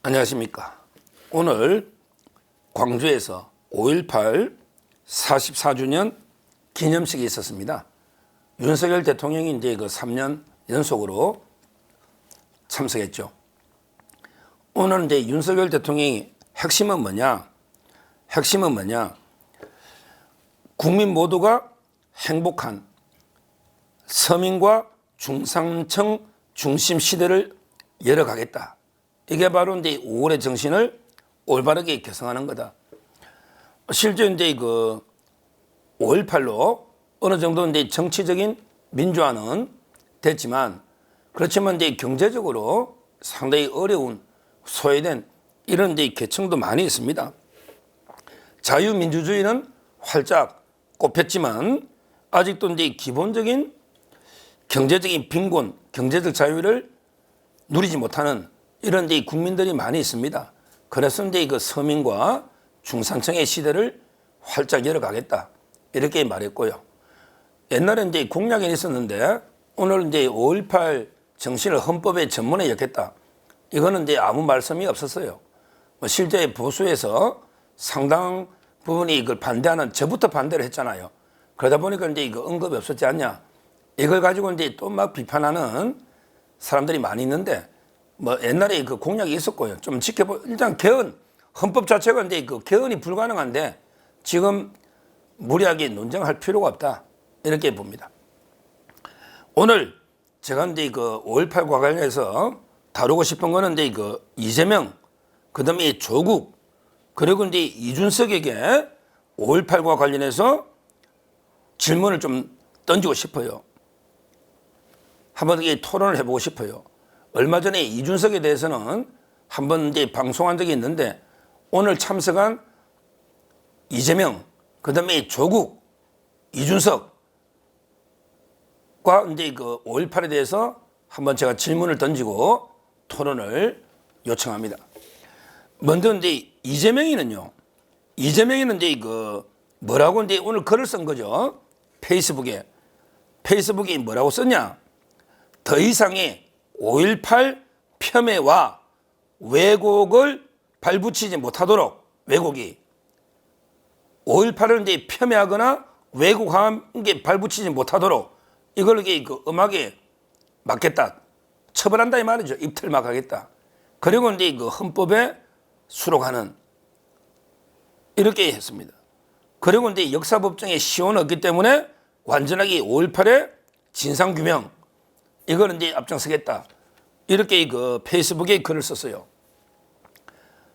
안녕하십니까. 오늘 광주에서 5.18 44주년 기념식이 있었습니다. 윤석열 대통령이 이제 그 3년 연속으로 참석했죠. 오늘 이제 윤석열 대통령이 핵심은 뭐냐? 국민 모두가 행복한 서민과 중상층 중심 시대를 열어가겠다. 이게 바로 이제 5월의 정신을 올바르게 개성하는 거다. 실제 이제 그 5.18로 어느 정도 이제 정치적인 민주화는 됐지만, 그렇지만 이제 경제적으로 상당히 어려운 소외된 이런 이제 계층도 많이 있습니다. 자유민주주의는 활짝 꽃폈지만 아직도 이제 기본적인 경제적인 빈곤, 경제적 자유를 누리지 못하는 이런 이제 국민들이 많이 있습니다. 그래서 이제 그 서민과 중산층의 시대를 활짝 열어가겠다 이렇게 말했고요. 옛날에 이제 공약이 있었는데 오늘 이제 5.18 정신을 헌법에 전문에 엮겠다. 이거는 이제 아무 말씀이 없었어요. 실제 보수에서 상당 부분이 이걸 반대하는, 저부터 반대를 했잖아요. 그러다 보니까 이제 이거 언급이 없었지 않냐. 이걸 가지고 이제 또 막 비판하는 사람들이 많이 있는데, 뭐 옛날에 그 공약이 있었고요. 좀 일단 개헌, 헌법 자체가 이제 그 개헌이 불가능한데 지금 무리하게 논쟁할 필요가 없다. 이렇게 봅니다. 오늘 제가 이제 그 5.18과 관련해서 다루고 싶은 거는 이제 그 이재명, 그 다음에 조국, 그리고 이제 이준석에게 5.18과 관련해서 질문을 좀 던지고 싶어요. 한번 토론을 해보고 싶어요. 얼마 전에 이준석에 대해서는 한번 이제 방송한 적이 있는데, 오늘 참석한 이재명, 그 다음에 조국, 이준석과 이제 그 5.18에 대해서 한번 제가 질문을 던지고 토론을 요청합니다. 먼저 이제 이재명이는 이제 그 뭐라고 이제 오늘 글을 쓴 거죠. 페이스북에 뭐라고 썼냐? 더 이상의 5.18 폄훼와 왜곡을 발붙이지 못하도록, 왜곡이 5.18을 이제 폄훼하거나 왜곡한 게 발붙이지 못하도록 이걸 이게 그 음악에 맞겠다, 처벌한다 이 말이죠. 입틀막 하겠다. 그리고 이제 그 헌법에 수록하는, 이렇게 했습니다. 그리고 이제 역사법정에 시효는 없기 때문에 완전하게 5.18의 진상규명, 이거는 이제 앞장서겠다. 이렇게 그 페이스북에 글을 썼어요.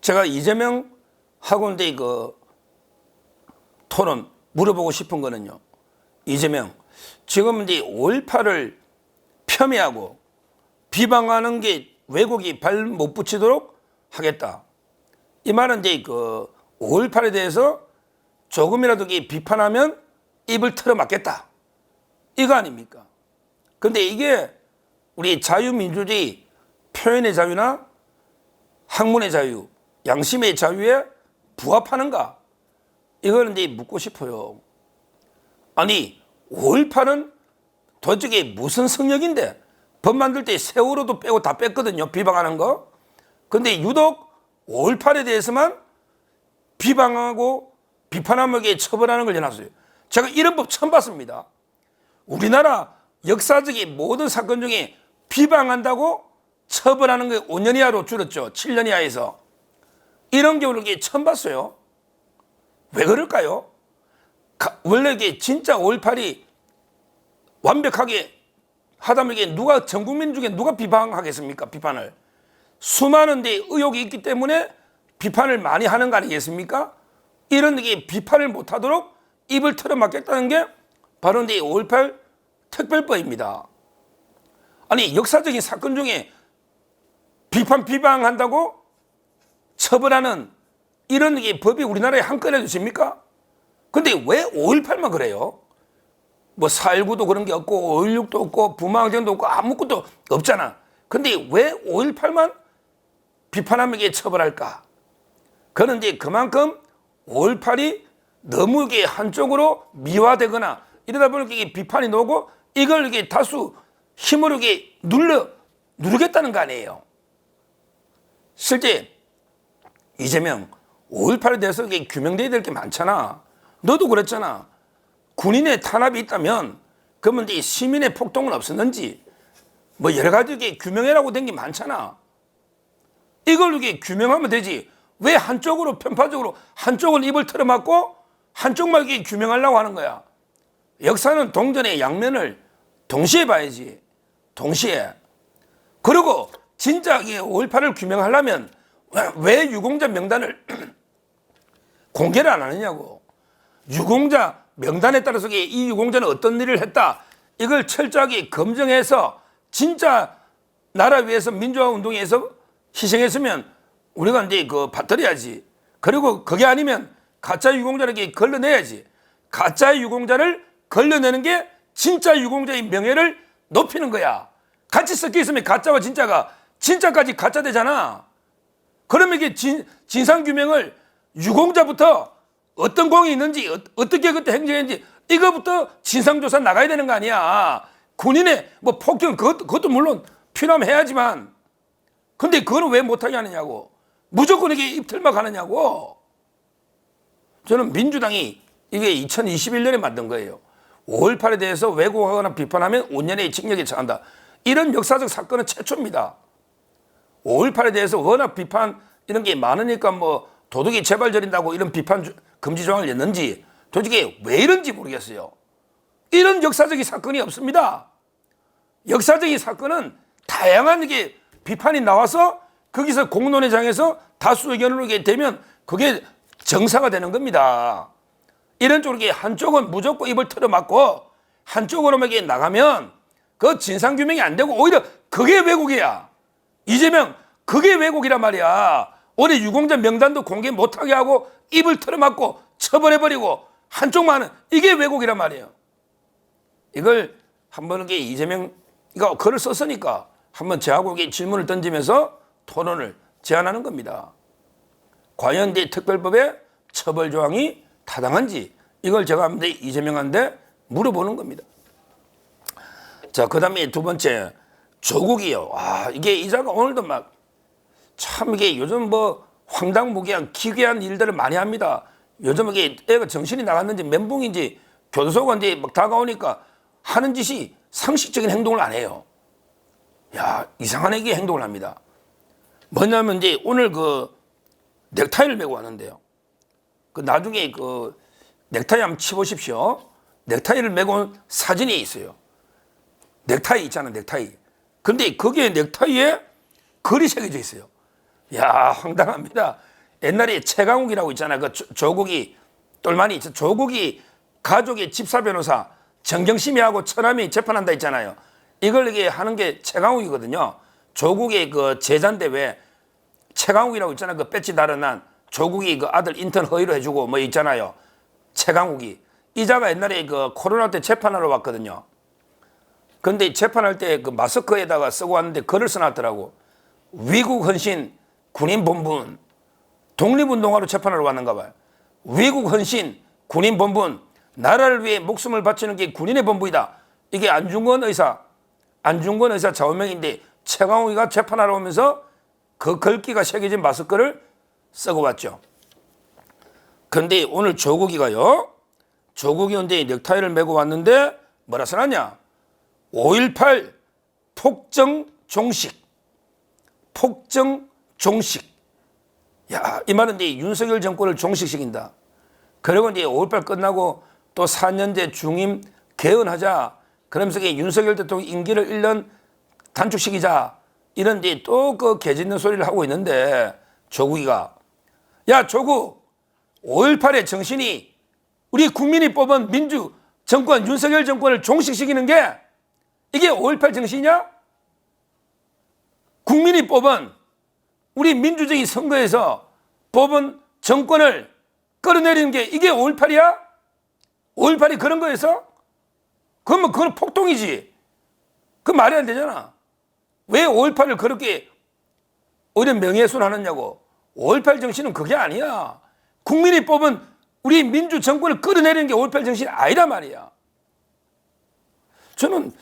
제가 이재명하고 이제 그 토론 물어보고 싶은 거는요. 이재명, 지금 이제 5.18을 폄훼하고 비방하는 게 왜곡이 발 못 붙이도록 하겠다. 이 말은 이제 그 5.18에 대해서 조금이라도 비판하면 입을 틀어막겠다. 이거 아닙니까? 근데 이게 우리 자유민주주의, 표현의 자유나 학문의 자유, 양심의 자유에 부합하는가? 이걸 이제 묻고 싶어요. 아니, 5.18은 도대체 무슨 성역인데? 법 만들 때 세월호도 빼고 다 뺐거든요. 비방하는 거. 근데 유독 5.18에 대해서만 비방하고 비판하면 처벌하는 걸 해놨어요. 제가 이런 법 처음 봤습니다. 우리나라 역사적인 모든 사건 중에 비방한다고 처벌하는 게 5년 이하로 줄었죠. 7년 이하에서. 이런 경우를 처음 봤어요. 왜 그럴까요? 원래 이게 진짜 5.18이 완벽하게 하다면 누가, 전 국민 중에 누가 비방하겠습니까? 비판을. 수많은 데 의혹이 있기 때문에 비판을 많이 하는 거 아니겠습니까? 이런 게 비판을 못하도록 입을 틀어막겠다는 게 바로 이제 5.18 특별법입니다. 아니, 역사적인 사건 중에 비방한다고 처벌하는 이런 게 법이 우리나라에 한 건에도 있습니까? 근데 왜 5.18만 그래요? 뭐 4.19도 그런 게 없고 5.16도 없고 부마항쟁도 없고 아무것도 없잖아. 근데 왜 5.18만 비판하면 이게 처벌할까? 그는 이제 그만큼 5.18이 너무 이게 한쪽으로 미화되거나 이러다 보니까 이게 비판이 나오고 이걸 이게 다수 힘으로 이게 누르겠다는 거 아니에요. 실제 이재명 5.18에 대해서 규명돼야 될 게 많잖아. 너도 그랬잖아. 군인의 탄압이 있다면 그러면 이 시민의 폭동은 없었는지 뭐 여러 가지 규명해라고 된 게 많잖아. 이걸 규명하면 되지. 왜 한쪽으로 편파적으로 한쪽은 입을 틀어막고 한쪽만 규명하려고 하는 거야. 역사는 동전의 양면을 동시에 봐야지. 동시에. 그리고 진짜 5.18을 규명하려면 왜 유공자 명단을 공개를 안 하느냐고. 유공자 명단에 따라서 이 유공자는 어떤 일을 했다. 이걸 철저하게 검증해서 진짜 나라 위해서 민주화 운동에서 희생했으면 우리가 이제 받들어야지. 그리고 그게 아니면 가짜 유공자를 걸러내야지. 가짜 유공자를 걸러내는 게 진짜 유공자의 명예를 높이는 거야. 같이 섞여 있으면 가짜와 진짜가 진짜까지 가짜 되잖아. 그러면 이게 진상규명을 유공자부터 어떤 공이 있는지 어떻게 그때 행정했는지 이거부터 진상조사 나가야 되는 거 아니야. 군인의 뭐 폭격 그것도 물론 필요하면 해야지만 근데 그거는 왜 못하게 하느냐고. 무조건 이게 입틀막 하느냐고. 저는 민주당이 이게 2021년에 만든 거예요. 5.18에 대해서 왜곡하거나 비판하면 5년의 징역에 처한다. 이런 역사적 사건은 최초입니다. 5.18에 대해서 워낙 비판 이런 게 많으니까 뭐 도둑이 재발 저린다고 이런 비판 금지 조항을 냈는지 도대체 왜 이런지 모르겠어요. 이런 역사적인 사건이 없습니다. 역사적인 사건은 다양한 게 비판이 나와서 거기서 공론회장에서 다수 의견으로 되면 그게 정사가 되는 겁니다. 이런 쪽으로 한쪽은 무조건 입을 틀어막고 한쪽으로만 나가면 그 진상규명이 안 되고 오히려 그게 왜곡이야. 이재명 그게 왜곡이란 말이야. 올해 유공자 명단도 공개 못하게 하고 입을 틀어막고 처벌해버리고 한쪽만 하는 이게 왜곡이란 말이에요. 이걸 한번 이재명이가 글을 썼으니까 한번 저하고 질문을 던지면서 토론을 제안하는 겁니다. 과연 이 특별법의 처벌 조항이 타당한지 이걸 제가 이재명한테 물어보는 겁니다. 자, 그 다음에 두 번째 조국이요. 이게 이자가 오늘도 막 참 이게 요즘 뭐 황당무계한 기괴한 일들을 많이 합니다. 요즘 이게 애가 정신이 나갔는지 멘붕인지 교도소가 이제 막 다가오니까 하는 짓이 상식적인 행동을 안 해요. 야, 이상한 애기 행동을 합니다. 뭐냐면 이제 오늘 넥타이를 메고 왔는데요. 나중에 넥타이 한번 치보십시오. 넥타이를 메고 온 사진이 있어요. 넥타이 있잖아, 넥타이. 근데 거기에 넥타이에 글이 새겨져 있어요. 야, 황당합니다. 옛날에 최강욱이라고 있잖아요. 조국이 똘마니 조국이 가족의 집사 변호사 정경심이하고 처남이 재판한다 있잖아요. 이걸 이게 하는 게 최강욱이거든요. 조국의 제자인데 왜 최강욱이라고 있잖아요. 배지 달아난 조국이 아들 인턴 허위로 해주고 뭐 있잖아요. 최강욱이 이자가 옛날에 코로나 때 재판하러 왔거든요. 근데 재판할 때 마스크에다가 쓰고 왔는데 글을 써놨더라고. 위국 헌신 군인 본분 독립운동하러 재판하러 왔는가 봐요. 위국 헌신 군인 본분 나라를 위해 목숨을 바치는 게 군인의 본분이다. 이게 안중근 의사 좌우명인데 최강욱이가 재판하러 오면서 그 글귀가 새겨진 마스크를 쓰고 왔죠. 그런데 오늘 조국이가요. 조국이 언제 넥타이를 메고 왔는데 뭐라 써놨냐. 5.18 폭정 종식. 야, 이 말은 이제 윤석열 정권을 종식시킨다. 그리고 이제 5.18 끝나고 또 4년제 중임 개헌하자. 그러면서 윤석열 대통령 임기를 1년 단축시키자. 이런 이제 또 개짖는 소리를 하고 있는데 조국이가 야, 조국 5.18의 정신이 우리 국민이 뽑은 민주 정권 윤석열 정권을 종식시키는 게 이게 5.18 정신이냐? 국민이 뽑은 우리 민주적인 선거에서 뽑은 정권을 끌어내리는 게 이게 5.18이야? 5.18이 그런 거에서? 그러면 그건 폭동이지. 그 말이 안 되잖아. 왜 5.18을 그렇게 오히려 명예훼손하느냐고. 5.18 정신은 그게 아니야. 국민이 뽑은 우리 민주 정권을 끌어내리는 게 5.18 정신이 아니란 말이야. 저는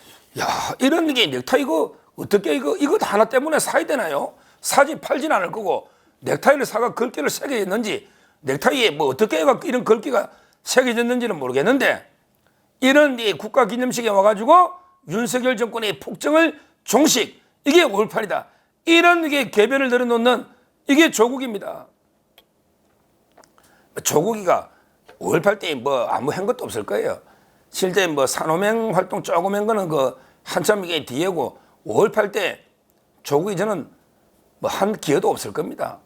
이런 게 넥타이 이거 어떻게 이거 하나 때문에 사야 되나요? 사지 팔진 않을 거고 넥타이를 사가 글귀를 새겨졌는지 넥타이에 뭐 어떻게 해가 이런 글귀가 새겨졌는지는 모르겠는데 이런 국가기념식에 와가지고 윤석열 정권의 폭정을 종식 이게 5.18이다. 이런 게 개변을 늘어놓는 이게 조국입니다. 조국이가 5.18 때 뭐 아무 한 것도 없을 거예요. 실제 뭐 산호맹 활동 조금 한 거는 그 한참 이게 뒤에고 5.18 때 조국이 저는 뭐 한 기여도 없을 겁니다.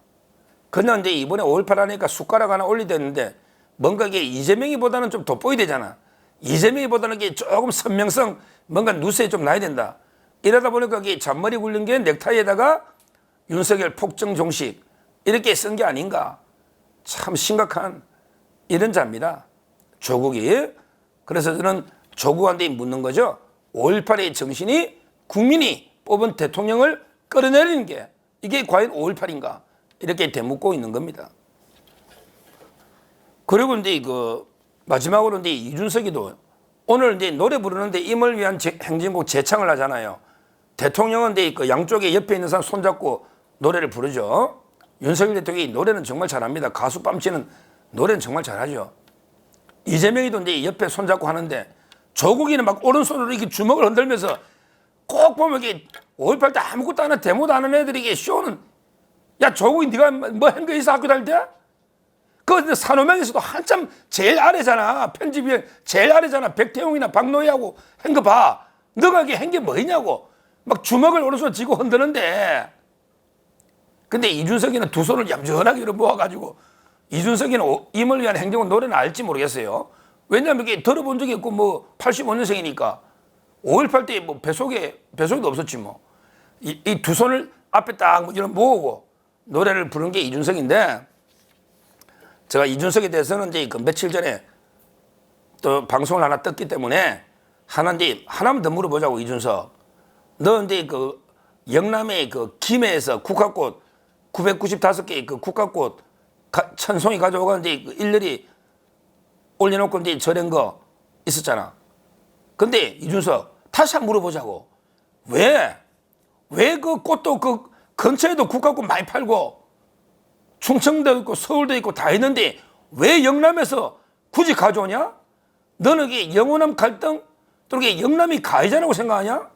그냥 이제 이번에 5.18 하니까 숟가락 하나 올리댔는데 뭔가 이게 이재명이보다는 좀 돋보이 되잖아. 이재명이보다는 이게 조금 선명성 뭔가 누수에 좀 나야 된다. 이러다 보니까 이게 잔머리 굴린 게 넥타이에다가 윤석열 폭정 종식 이렇게 쓴 게 아닌가. 참 심각한 이런 자입니다. 조국이. 그래서 저는 조국한테 묻는 거죠. 5.18의 정신이 국민이 뽑은 대통령을 끌어내리는 게 이게 과연 5.18인가 이렇게 되묻고 있는 겁니다. 그리고 이제 그 마지막으로 이제 이준석이도 오늘 이제 노래 부르는데 임을 위한 행진곡 재창을 하잖아요. 대통령은 이제 그 양쪽에 옆에 있는 사람 손잡고 노래를 부르죠. 윤석열 대통령이 노래는 정말 잘합니다. 가수 뺨치는 노래는 정말 잘하죠. 이재명이도 이제 옆에 손잡고 하는데 조국이는 막 오른손으로 이렇게 주먹을 흔들면서 꼭 보면 이게 5.18 때 아무것도 안 하는 데모도 안 하는 애들이 쇼는 야 조국이 네가 뭐 한 거 있어 학교 다닐 때? 그 산호명에서도 한참 제일 아래잖아. 편집위원 제일 아래잖아. 백태용이나 박노희하고 한 거 봐. 너가 이게 한 게 뭐냐고. 막 주먹을 오른손 쥐고 흔드는데 근데 이준석이는 두 손을 얌전하게 이렇게 모아가지고 이준석이는 임을 위한 행정은 노래는 알지 모르겠어요. 왜냐하면 이게 들어본 적이 없고 뭐 85년생이니까 5.18 때 뭐 배속에도 없었지 뭐. 이 두 손을 앞에 딱 이런 모으고 노래를 부른 게 이준석인데 제가 이준석에 대해서는 이제 그 며칠 전에 또 방송을 하나 떴기 때문에 하나만 더 물어보자고 이준석. 너 이제 그 영남의 그 김해에서 국화꽃 995개의 그 국화꽃 천송이 가져오가 이제 일일이 올려놓고 이제 저런 거 있었잖아. 근데 이준석 다시 한번 물어보자고. 왜 그 꽃도 그 근처에도 국화꽃 많이 팔고 충청도 있고 서울도 있고 다 있는데 왜 영남에서 굳이 가져오냐? 너는 이게 영호남 갈등 또는 영남이 가해자라고 생각하냐?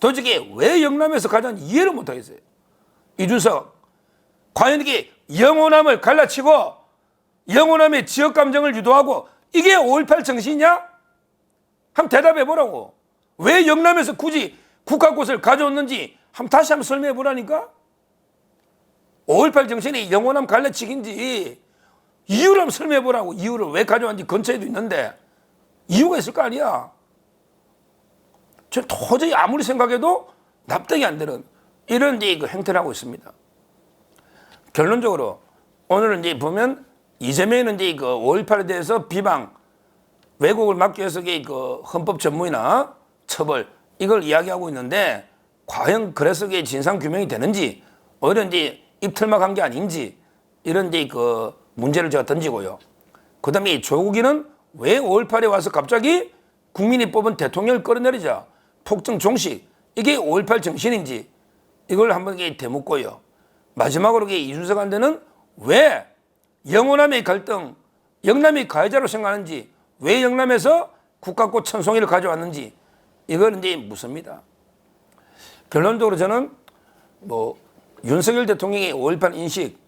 도대체 왜 영남에서 가장 이해를 못하겠어요. 이준석 과연 이게 영호남을 갈라치고 영호남의 지역감정을 유도하고 이게 5.18 정신이냐? 한번 대답해 보라고. 왜 영남에서 굳이 국화꽃을 가져왔는지 다시 한번 설명해 보라니까. 5.18 정신이 영호남 갈라치기인지 이유를 한번 설명해 보라고. 이유를 왜 가져왔는지 근처에도 있는데 이유가 있을 거 아니야. 저 도저히 아무리 생각해도 납득이 안 되는 이런 이제 그 행태를 하고 있습니다. 결론적으로 오늘 이제 보면 이재명은 이제 그 5.18에 대해서 비방, 왜곡을 막기 위해서 그 헌법 전문이나 처벌 이걸 이야기하고 있는데 과연 그래서 그게 진상 규명이 되는지 오히려 이제 입틀막한 게 아닌지 이런 이제 그 문제를 제가 던지고요. 그다음에 조국이는 왜 5.18에 와서 갑자기 국민이 뽑은 대통령을 끌어내리자 폭정 종식 이게 5.18 정신인지 이걸 한번 되묻고요. 마지막으로 이준석한테는 왜 영호남의 갈등, 영남이 가해자로 생각하는지 왜 영남에서 국화꽃 천송이를 가져왔는지 이걸 이제 묻습니다. 결론적으로 저는 뭐 윤석열 대통령의 5.18 인식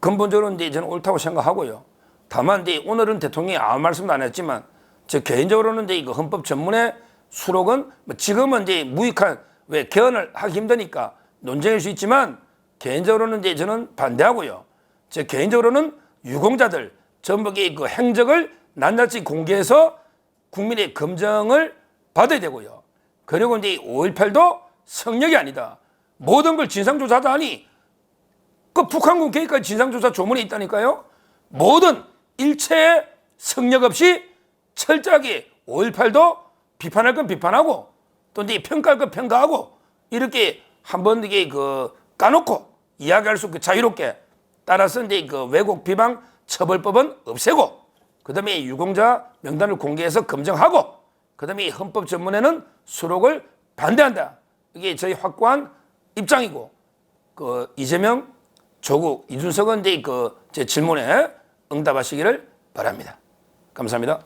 근본적으로 이제 저는 옳다고 생각하고요. 다만 이제 오늘은 대통령이 아무 말씀도 안 했지만 저 개인적으로는 이제 이거 헌법 전문의 수록은 뭐 지금은 이제 무익한 왜 개헌을 하기 힘드니까 논쟁일 수 있지만 개인적으로는 이제 저는 반대하고요. 제 개인적으로는 유공자들 전부 그 행적을 낱낱이 공개해서 국민의 검증을 받아야 되고요. 그리고 이제 5.18도 성역이 아니다. 모든 걸 진상조사도 하니 그 북한군 계획까지 진상조사 조문에 있다니까요. 모든 일체의 성역 없이 철저하게 5.18도 비판할 건 비판하고 또 이제 평가할 건 평가하고 이렇게 한번 이게 그 까놓고 이야기할 수 있게 자유롭게 따라서 이제 그 왜곡 비방 처벌법은 없애고 그다음에 유공자 명단을 공개해서 검증하고 그다음에 헌법 전문에는 수록을 반대한다. 이게 저희 확고한 입장이고 그 이재명, 조국, 이준석은 이제 그 제 질문에 응답하시기를 바랍니다. 감사합니다.